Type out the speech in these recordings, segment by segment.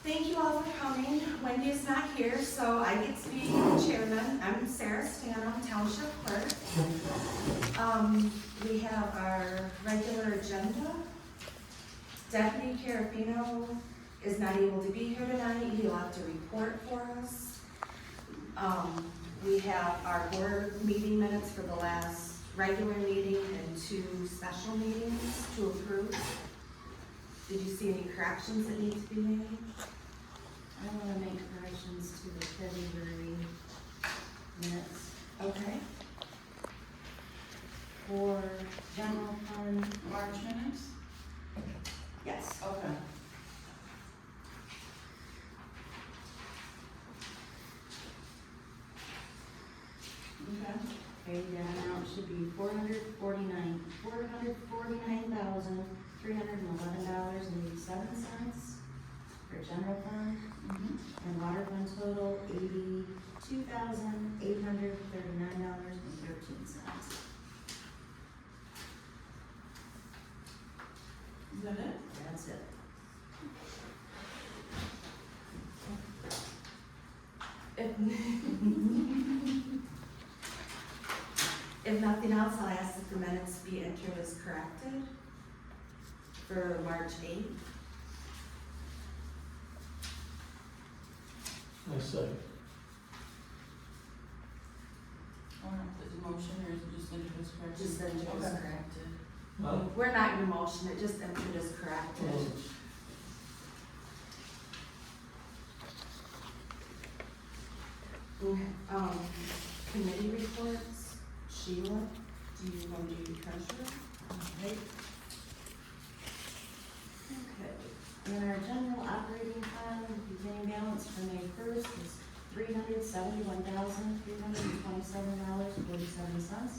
Thank you all for coming. Wendy is not here, so I get to be the chairman. I'm Sarah Stanham, Township Clerk. We have our regular agenda. Deputy Carafino is not able to be here tonight. He'll have to report for us. We have our board meeting minutes for the last regular meeting and 2 special meetings to approve. Did you see any corrections that need to be made? I want to make corrections to the February minutes. Okay. For general fund, March minutes? Yes. Okay. Okay. okay, the amount should be $449,311.87 for general fund, and water fund total $82,839.13. Is that it? That's it. If nothing else, I'll ask that the minutes be entered as corrected for March 8th. I second. Or is it motion or is it just introduced correction? Just entered as Okay. corrected. Huh? We're not in motion, it just entered as corrected. Committee reports. Sheila, do you want to do treasurer? Right. Okay, and our general operating fund, beginning balance for May 1st is $371,327.47.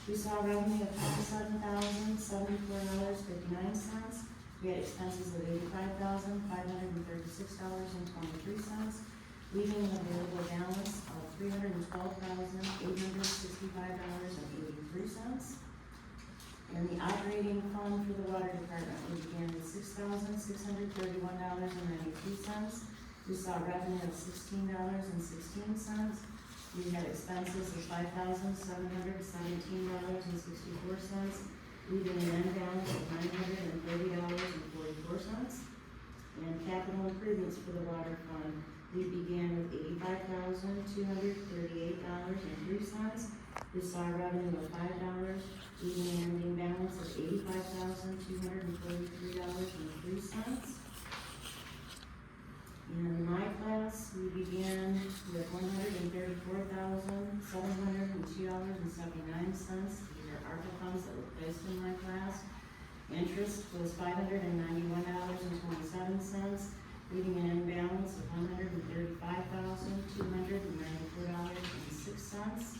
We saw revenue of $57,074.59. We had expenses of $85,536.23, leaving an available balance of $312,865.83. And the operating fund for the water department, we began with $6,631.92. We saw revenue of $16.16. We had expenses of $5,717.64, leaving an end balance of $930.44. And capital improvements for the water fund, we began with $85,238.03. We saw a revenue of $5, leaving an ending balance of $85,243.03. In my class, we began with $134,702.79. These are ARPA funds that were placed in my class. Interest was $591.27, leaving an end balance of $135,294.06.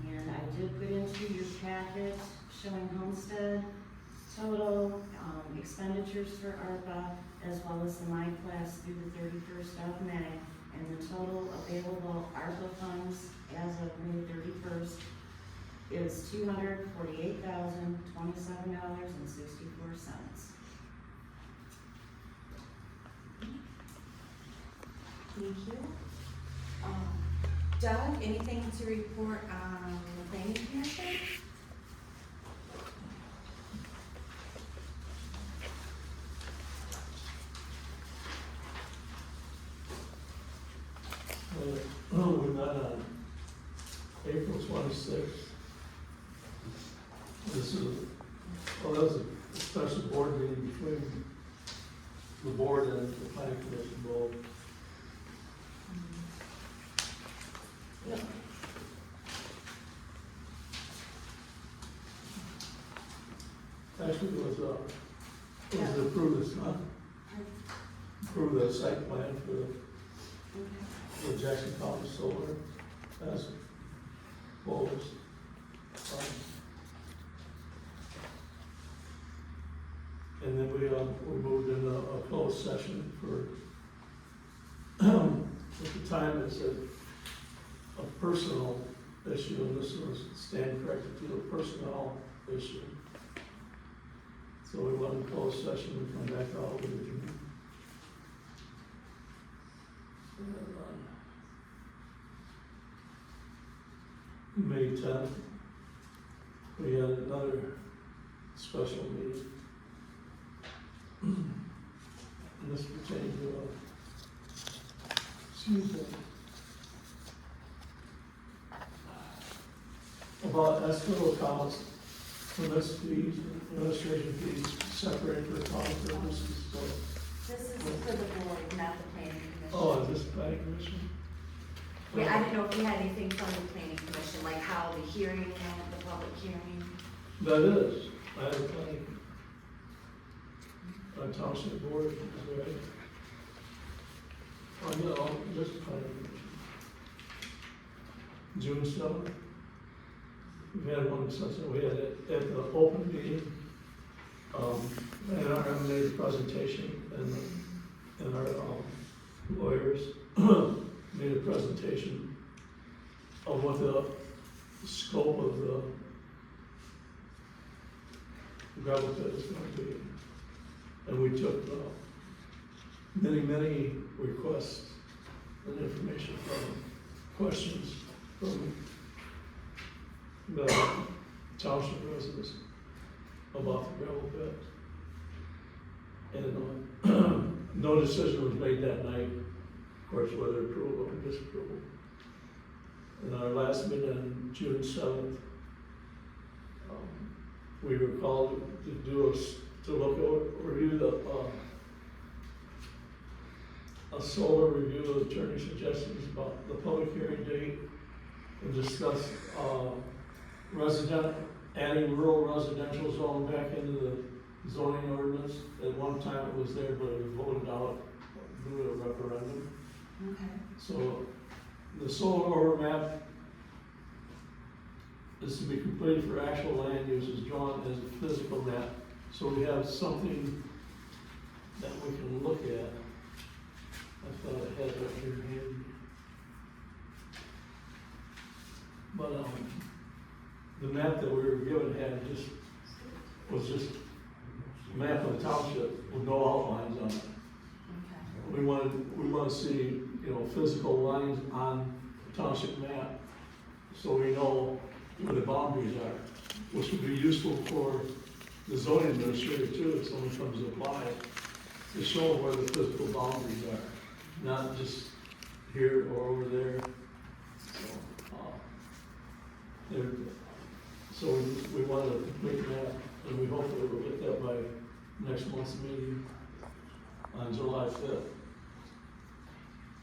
And I did put into your packet showing homestead total expenditures for ARPA, as well as the my class through the 31st of May, and the total available ARPA funds as of May 31st is $248,027.64. Thank you. Doug, anything to report on the planning commission? We met on April 26th. This is, that was a special board meeting between the board and the planning commission both. Yep. Actually, it was to approve this, approve the site plan for the Jackson County Solar as proposed. And then we moved into a closed session for, at the time it said a personal issue, and this was stand corrected to a personnel issue. So we went in closed session, we come back out, we can February 10th, we had another special meeting. And this pertains to, excuse me, about escrow accounts, permits fees, administration fees, separated for accounting purposes, so. This is for the board, not the planning commission. Oh, is this planning commission? Yeah, I didn't know if you had anything from the planning commission, like how the hearing went, the public hearing. That is, I have a planning. Township board, is right. Oh, no, this planning commission. June 7th. We had one session, we had it at the open meeting. And our made presentation and our lawyers made a presentation of what the scope of the gravel pit is going to be. And we took many requests and information questions from the township residents about the gravel pit. And no decision was made that night, of course, whether approval or disapproval. In our last meeting on June 7th, we were called to review a solar review of the attorney suggestions about the public hearing date and discuss adding rural residential zone back into the zoning ordinance. At one time it was there, but it was voted out due to a referendum. Okay. So the solar order map is to be completed for actual land use as drawn as a physical map. So we have something that we can look at. I thought I had it right here handy. But the map that we were given was just a map of the township with no outlines on it. Okay. We want to see, physical lines on the township map, so we know where the boundaries are, which would be useful for the zoning administrator too, if someone comes to apply, to show where the physical boundaries are, not just here or over there. So we wanted a complete map, and we hopefully will get that by next month's meeting on July 5th.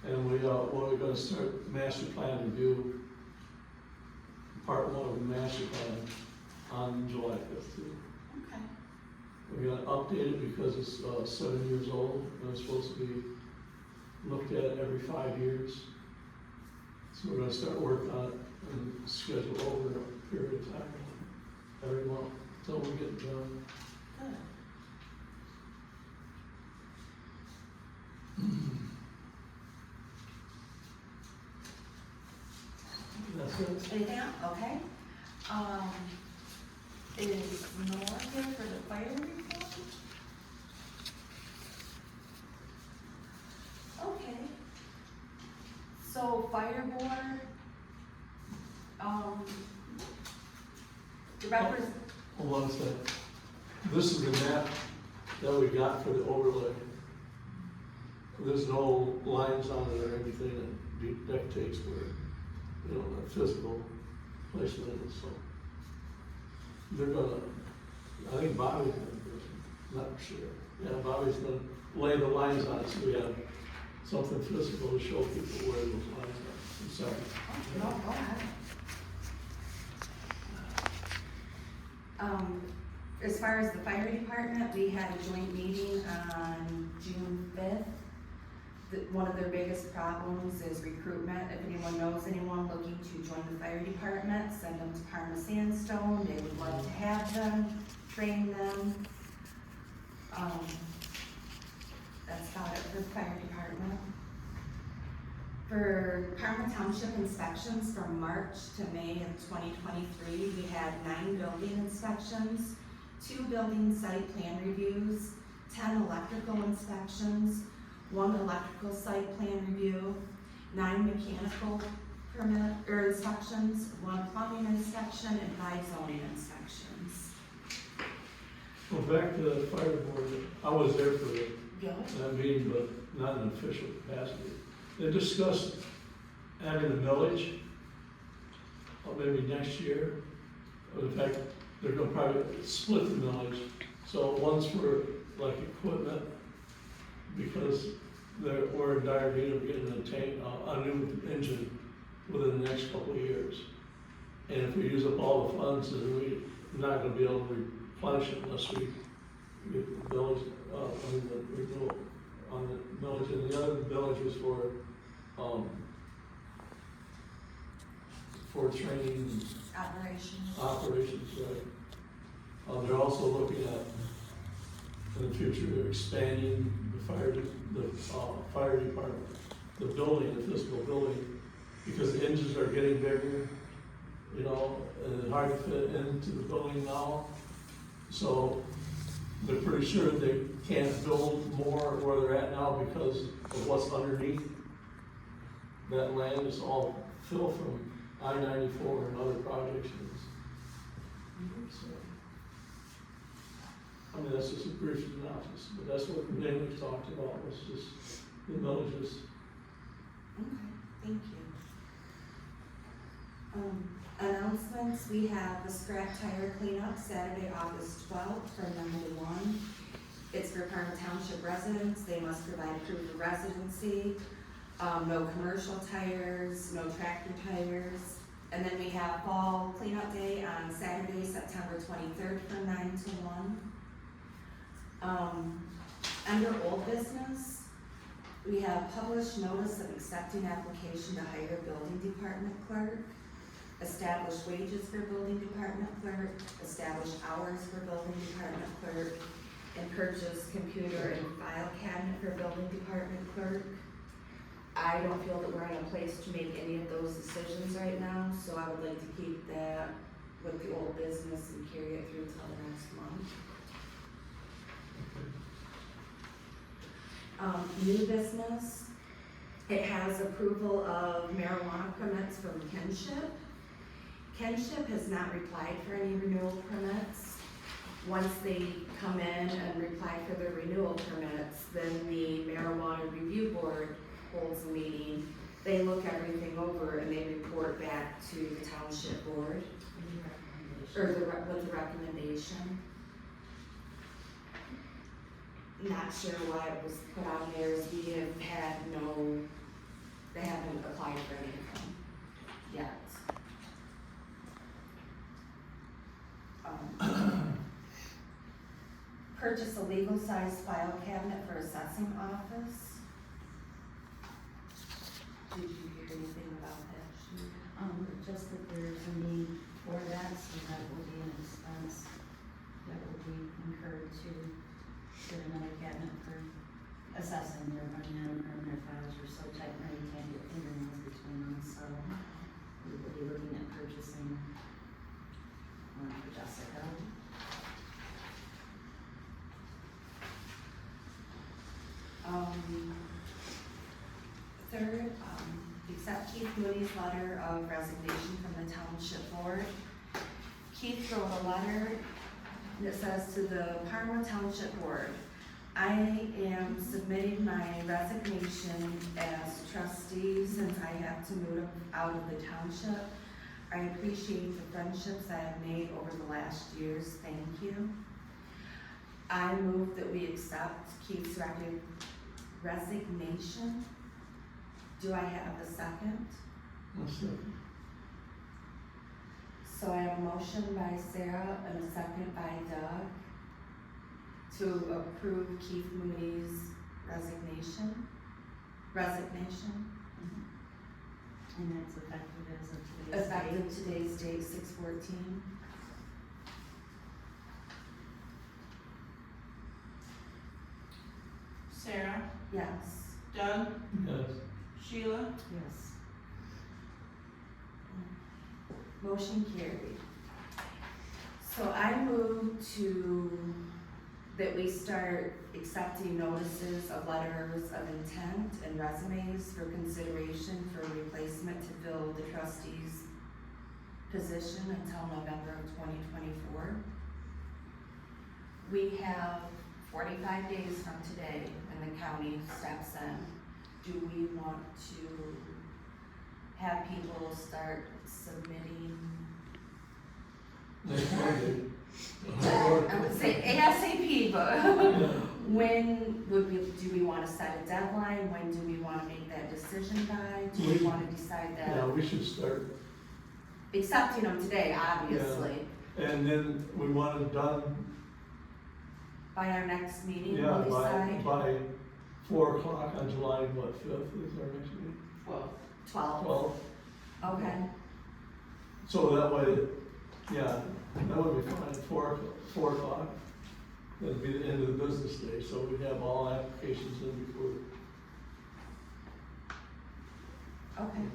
And we're going to start master plan review, part 1 of the master plan on July 5th too. Okay. We're going to update it because it's 7 years old, and it's supposed to be looked at every 5 years. So we're going to start work on it and schedule over a period of time, every month, until we get done. Good. That's it. Anything else? Okay. Is Nora here for the fire report? Okay. So fire board, the Hold on a second. This is the map that we got for the overlay. There's no lines on it or anything that dictates where, the physical placement is, so. They're gonna, I think Bobby's gonna do it, not for sure. Yeah, Bobby's gonna lay the lines on it, so we have something physical to show people where those lines are. I'm sorry. No, go ahead. As far as the fire department, we had a joint meeting on June 5th. One of their biggest problems is recruitment. If anyone knows anyone looking to join the fire department, send them to Parma Sandstone. They would love to have them, train them. That's about it for the fire department. For Parma Township inspections from March to May of 2023, we had 9 building inspections, 2 building site plan reviews, 10 electrical inspections, 1 electrical site plan review, 9 mechanical permit, or inspections, 1 plumbing inspection, and 5 zoning inspections. Well, back to the fire board, I was there for Yep. that meeting, but not in official capacity. They discussed having a millage, maybe next year. In fact, they're gonna probably split the millage. So one's for like equipment, because we're in dire need of getting a new engine within the next couple of years. And if we use up all the funds, then we're not gonna be able to replenish it unless we get the millage, the renewal on the millage. And the other millage was for training operations, right? They're also looking at, in the future, they're expanding the fire department, the building, the physical building, because the engines are getting bigger, you know, and it's hard to fit into the building now. So they're pretty sure they can't build more where they're at now because of what's underneath. That land is all filled from I-94 and other projects. So, I mean, that's just a brief synopsis, but that's what we mainly talked about, was just the villages. Okay, thank you. Announcements, we have the scrap tire cleanup Saturday, August 12th from 9 to 1. It's for Parma Township residents. They must provide proof of residency. No commercial tires, no tractor tires. And then we have fall cleanup day on Saturday, September 23rd from 9 to 1. Under old business, we have published notice of accepting application to hire building department clerk, establish wages for building department clerk, establish hours for building department clerk, and purchase computer and file cabinet for building department clerk. I don't feel that we're in a place to make any of those decisions right now, so I would like to keep that with the old business and carry it through till the next month. New business, it has approval of marijuana permits from Township. Township has not replied for any renewal permits. Once they come in and reply for their renewal permits, then the marijuana review board holds a meeting. They look everything over and they report back to the township board, or with the recommendation. Not sure why it was put on there, as we have had they haven't applied for anything yet. Purchase a legal size file cabinet for assessing office. Did you hear anything about that, Sheila? Just that there's a need for that, so that will be an expense that will be incurred to get another cabinet for assessing. Their running out and their files are so tight now you can't get fingernails between them, so we will be looking at purchasing one for Jessica. Third, accept Keith Moody's letter of resignation from the township board. Keith wrote a letter that says to the Parma Township Board, I am submitting my resignation as trustee since I have to move out of the township. I appreciate the friendships I have made over the last years. Thank you. I move that we accept Keith's resignation. Do I have a second? One second. So I have a motion by Sarah and a second by Doug to approve Keith Moody's resignation. And that's effective as of today's date. Effective today's date, 6/14. Sarah, Yes. Doug, Yes. Sheila, Yes. Motion carried. So I move to that we start accepting notices of letters of intent and resumes for consideration for replacement to fill the trustee's position until November of 2024. We have 45 days from today when the county steps in. Do we want to have people start submitting? Next Monday. I would say ASAP, but when do we wanna set a deadline? When do we wanna make that decision by? Do we wanna decide Yeah, that? we should start, Accepting them today, obviously. and then we want it done, By our next meeting, yeah, we'll decide. by 4 o'clock on July, what, 5th is our next meeting? Well, 12, 12th. okay. So that way, yeah, that would be fine, 4 o'clock. That'd be the end of the business day, so we have all applications in before. Okay.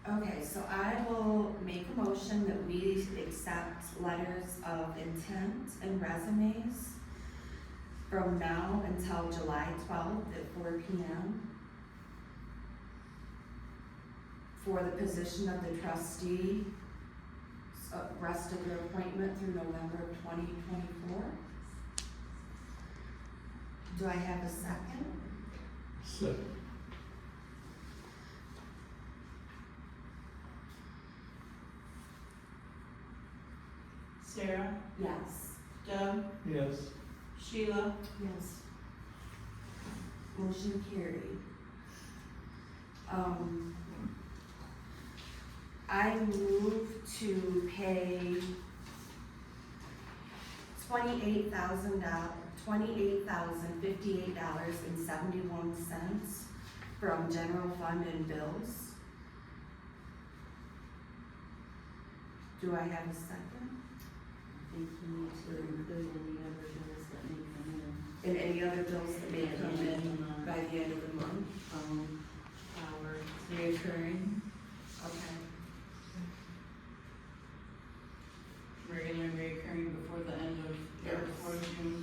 Okay, so I will make a motion that we accept letters of intent and resumes from now until July 12th at 4 p.m. for the position of the trustee, rest of their appointment through November of 2024. Do I have a second? Second. Sarah, Yes. Doug, Yes. Sheila, Yes. Motion carried. I move to pay $28,058.71 from general fund and bills. Do I have a second? I think you need to include any other bills that may come in. And any other bills that may come in by the end of the month? Our reoccurring. Okay. regular and reoccurring before the end of, or before June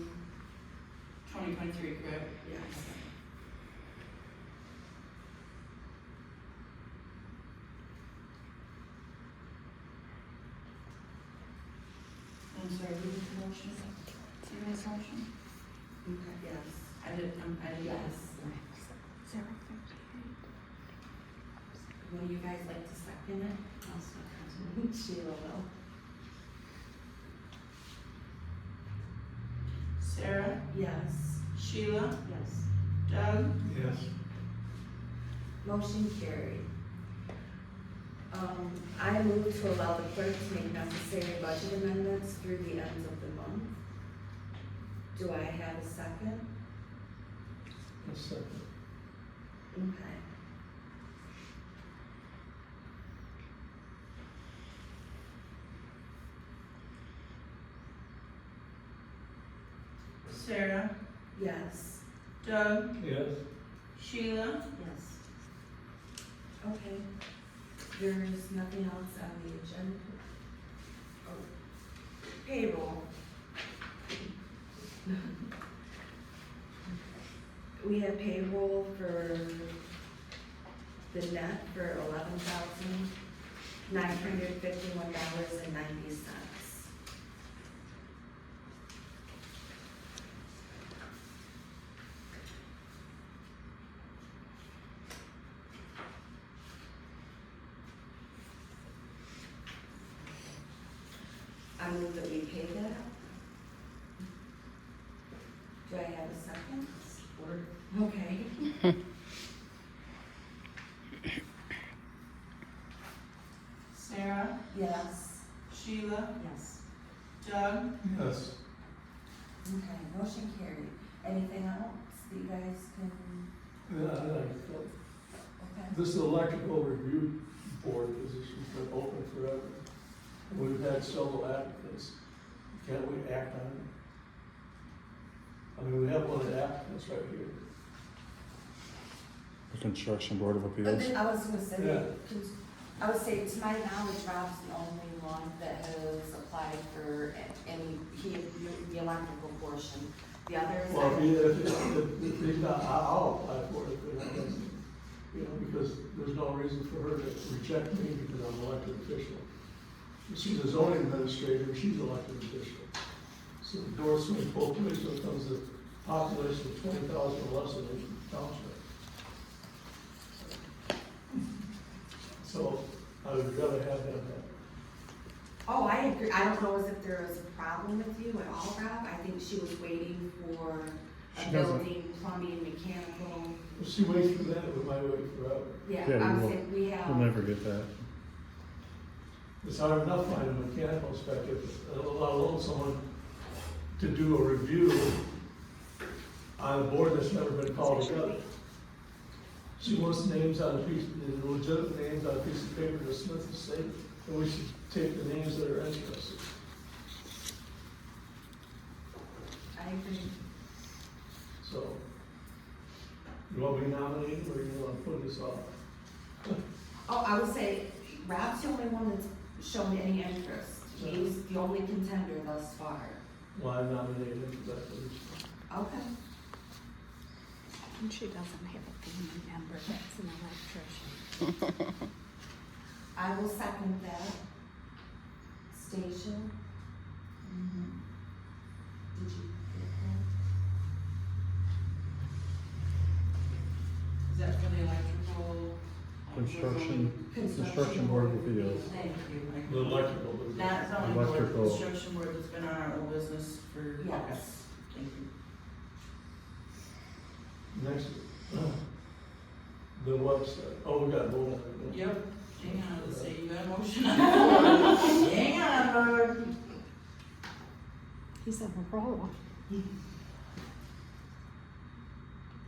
2023, correct? Yes. I'm sorry, who did the motion? You made the motion? Okay, yes. I did. Yes. Would you guys like to second it? I'll second. Sheila will. Sarah, Yes. Sheila, Yes. Doug, Yes. Motion carried. I move to allow the clerk to make necessary budget amendments through the end of the month. Do I have a second? A second. Okay. Sarah, Yes. Doug, Yes. Sheila, Yes. Okay. There's nothing else on the agenda. Oh, payroll. We have payroll for the net for $11,951.90. I move that we pay that. Do I have a second? Support. Okay. Sarah, Yes. Sheila, Yes. Doug, Yes. Okay, motion carried. Anything else that you guys can, Yeah, okay? this electrical review board position's been open forever. And we've had several applicants. Can't we act on it? I mean, we have one of the applicants right here. The Construction Board of But Appeals. then I was gonna say, Yeah. I would say, to my knowledge, Rob's the only one that has applied for any, the electrical portion. The others, Well, if he's not, I'll apply for it, but I guess, you know, because there's no reason for her to reject me because I'm an elected official. She's a zoning administrator, she's an elected official. So the door swings both ways when it comes to population of 20,000 or less in the township. So I would rather have them have. oh, I agree, I don't know as if there was a problem with you at all, Rob. I think she was waiting for She a doesn't. building, plumbing, mechanical. If she waits for that, we might wait forever. Yeah, Yeah, I you would will. say we have. We'll never get that. It's hard enough finding a mechanical inspector, let alone someone to do a review on a board that's never been called together. She wants names on a piece, legitimate names on a piece of paper to Smith Estate, and we should take the names that are interested. I agree. So, you want me nominated, or you want to put this off? Oh, I would say Rob's the only one that's shown any interest. He's the only contender thus far. Well, I nominated him for that position. Okay. And she doesn't have a family member that's an electrician. I will second that. Stacia? Did you get Is that for the electrical? Construction board of appeals. Thank you. The electrical position. Not zoning board, Electrical. construction board that's been on our old business for, Yes. okay, thank you. Next, the website, oh, we got to vote on it. Yep, hang on, let's see, you got a motion on the floor. Hang on, bud. He's on a roll.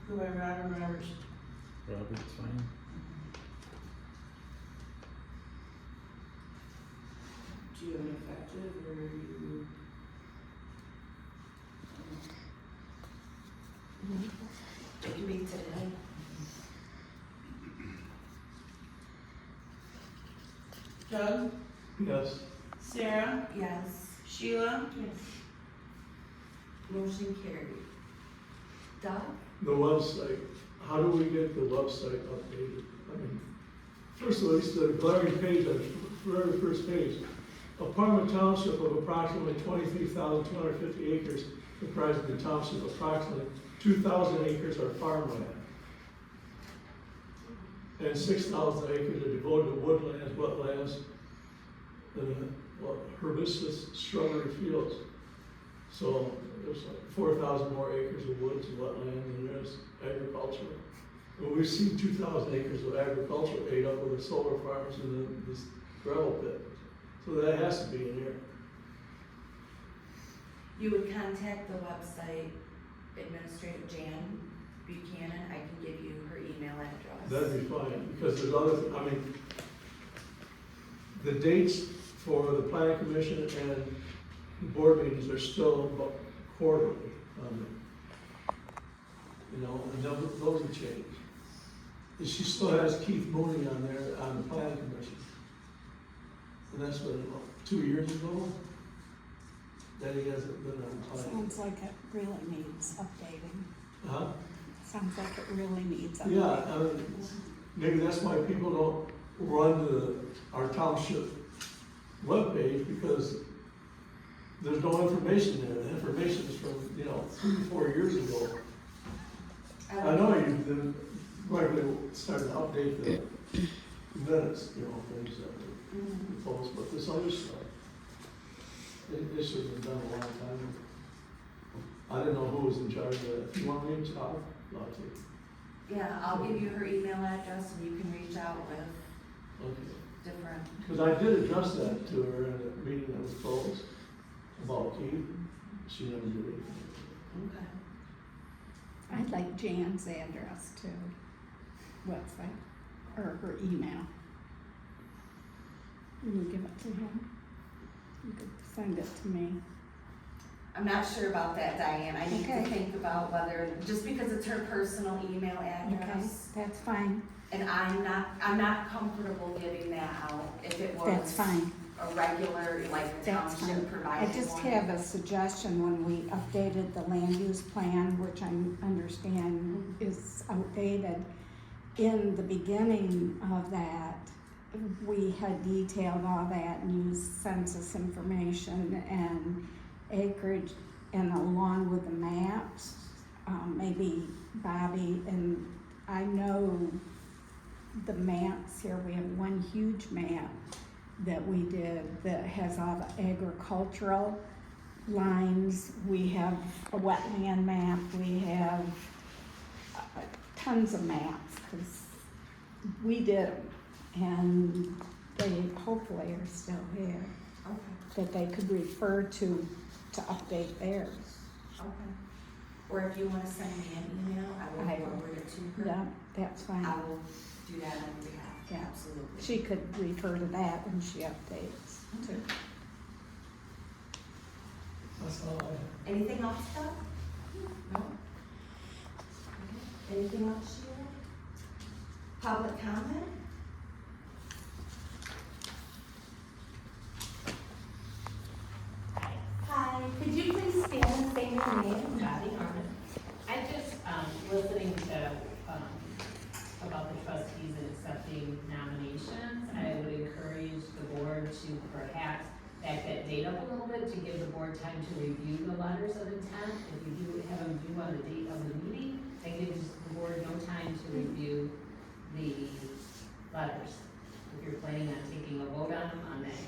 Who by Robert Roberts? Robert's fine. Do you have an effective or are you? it? It can be today. Doug? Yes, Sarah? Yes. Sheila? Yes. Motion carried. Doug? the website, how do we get the website updated? I mean, first of all, it's the glaring page, on the very first page. A Parma Township of approximately 23,250 acres comprising the township, approximately 2,000 acres are farmland. And 6,000 acres are devoted to woodlands, wetlands, and herbaceous shrubbery fields. So there's like 4,000 more acres of woods and wetlands than there is agriculture. Well, we've seen 2,000 acres of agriculture ate up with the solar farms and this gravel pit. So that has to be in here. You would contact the website administrator Jan Buchanan. I can give you her email address. That'd be fine, because there's other, I mean, the dates for the planning commission and the board meetings are still quarterly. You know, and those have changed. And she still has Keith Mooney on there on the planning commission. And that's been, 2 years ago, that he hasn't been on the planning. Sounds like it really needs updating. Huh? Sounds like it really needs updating. Yeah, I mean, maybe that's why people don't run to our township webpage, because there's no information there. The information is from, 3 or 4 years ago. I know you regularly started to update the minutes, things that were proposed, but this other stuff, it should have been done a long time ago. I didn't know who was in charge of that. If you want me to, I'll take. Yeah, I'll give you her email address and you can reach out with Okay. different. Because I did address that to her in a meeting that was closed about Keith. She never did anything. Okay. I'd like Jan's address too, website, or her email. Will you give it to him? You could send it to me. I'm not sure about that, Diane. I need to Okay. think about whether, just because it's her personal email Okay, address. that's fine, And I'm not comfortable giving that out if it was. that's fine, A regular, like the that's fine. township I provided just one. have a suggestion when we updated the land use plan, which I understand is outdated. In the beginning of that, we had detailed all that and used census information and acreage, and along with the maps, maybe Bobby, and I know the maps here, we have one huge map that we did that has all the agricultural lines. We have a wetland map, we have tons of maps, because we did them, and they hopefully are still here, Okay, that they could refer to update theirs. okay. Or if you wanna send me an email, I will I will. forward it to her. Yeah, that's fine. I will do that on your behalf, Yeah. absolutely. She could refer to that when she updates too. That's all I have. Anything else, Doug? No? Okay. Anything else, Sheila? Public comment? Hi, could you please stand and say your name? Dottie Norman. I just, listening to, about the trustees and accepting nominations, I would encourage the board to perhaps back that date up a little bit to give the board time to review the letters of intent. If you do have them due on the date of the meeting, that gives the board no time to review the letters. If you're planning on taking a vote on them on that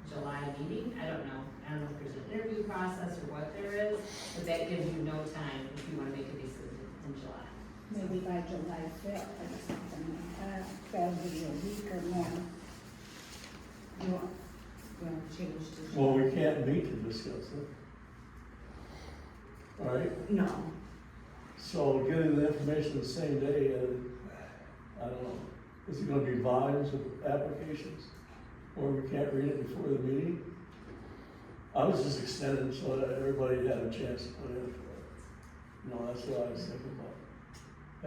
July meeting, I don't know if there's an interview process or what there is, but that gives you no time if you wanna make a decision in July. Maybe by July 5th or something like that, that'll give you a week or more. You want to change to? Well, we can't meet to discuss it. All right, No. so getting the information the same day, I don't know, is it gonna be volumes of applications? Or we can't read it before the meeting? I was just extending so that everybody had a chance to put in for it. You know, that's what I was thinking about.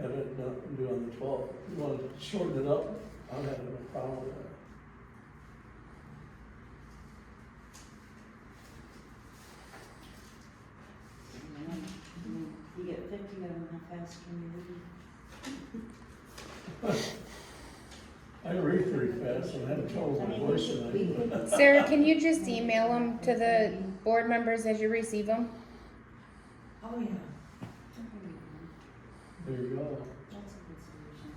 Have it not due on the 12th. If you want to shorten it up, I don't have no problem with that. You get 50 of them, how fast can you read? I can read pretty fast, and I have trouble with my voice tonight. Sarah, can you just email them to the board members as you receive them? Oh, yeah. There you go. That's a good solution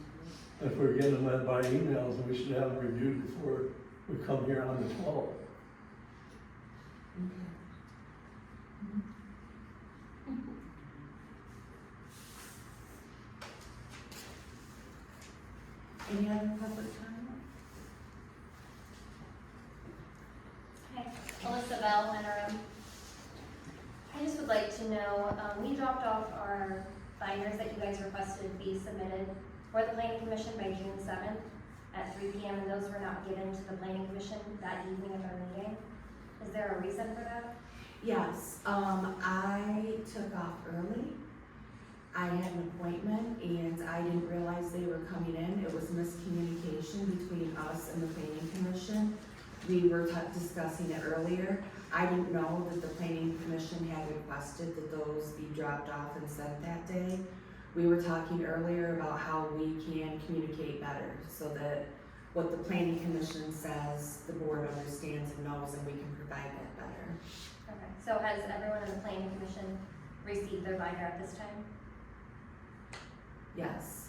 to it. If we're getting them by emails, then we should have them reviewed before we come here on the 12th. Okay. Any other public comment? Hi, Alyssa Bell, interim. I just would like to know, we dropped off our binders that you guys requested be submitted for the planning commission by June 7th at 3 p.m. and those were not given to the planning commission that evening at their meeting. Is there a reason for that? Yes, I took off early. I had an appointment and I didn't realize they were coming in. It was miscommunication between us and the planning commission. We were discussing it earlier. I didn't know that the planning commission had requested that those be dropped off and sent that day. We were talking earlier about how we can communicate better so that what the planning commission says, the board understands and knows, and we can provide that better. Okay, so has everyone in the planning commission received their binder at this time? Yes.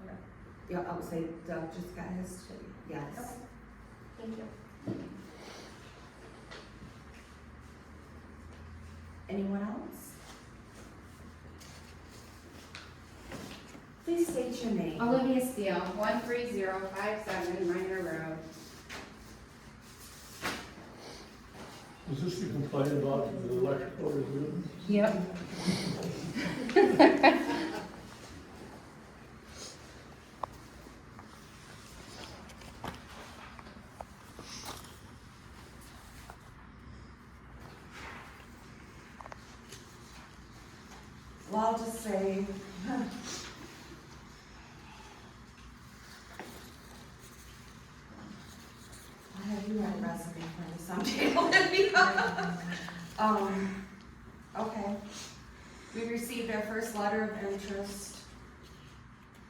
Okay. Yeah, I would say Doug just got his too, yes. Okay, thank you. Anyone else? Please state your name. Olivia Steele, 13057 Minor Road. Was this the complaint about the electrical review? Yep. Well, I'll just say, I'll have you write a resume for me someday, Olivia. Okay. We received our first letter of interest,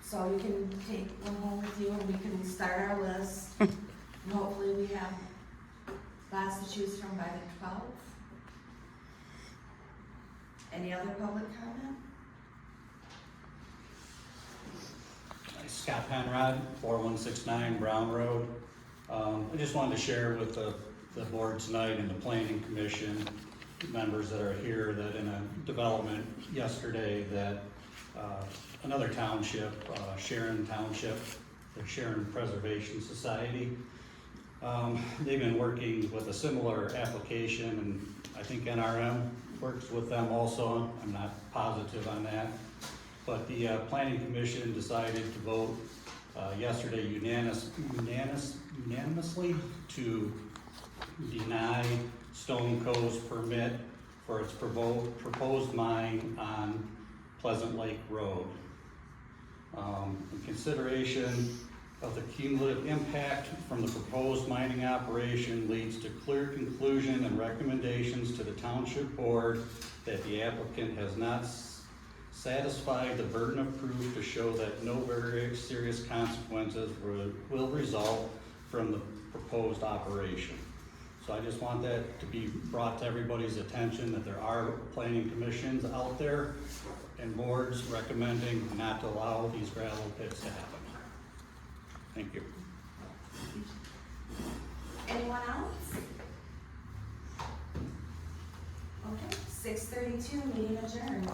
so you can take one home with you and we can start our list. And hopefully we have lots to choose from by the 12th. Any other public comment? Scott Penrod, 4169 Brown Road. I just wanted to share with the board tonight and the planning commission members that are here that in a development yesterday that another township, Sharon Township, the Sharon Preservation Society, they've been working with a similar application, and I think NRM works with them also. I'm not positive on that. But the planning commission decided to vote yesterday unanimously to deny Stone Cove's permit for its proposed mine on Pleasant Lake Road. In consideration of the cumulative impact from the proposed mining operation leads to clear conclusion and recommendations to the township board that the applicant has not satisfied the burden of proof to show that no very serious consequences will result from the proposed operation. So I just want that to be brought to everybody's attention that there are planning commissions out there and boards recommending not to allow these gravel pits to happen. Thank you. Anyone else? Okay, 6:32, meeting adjourned.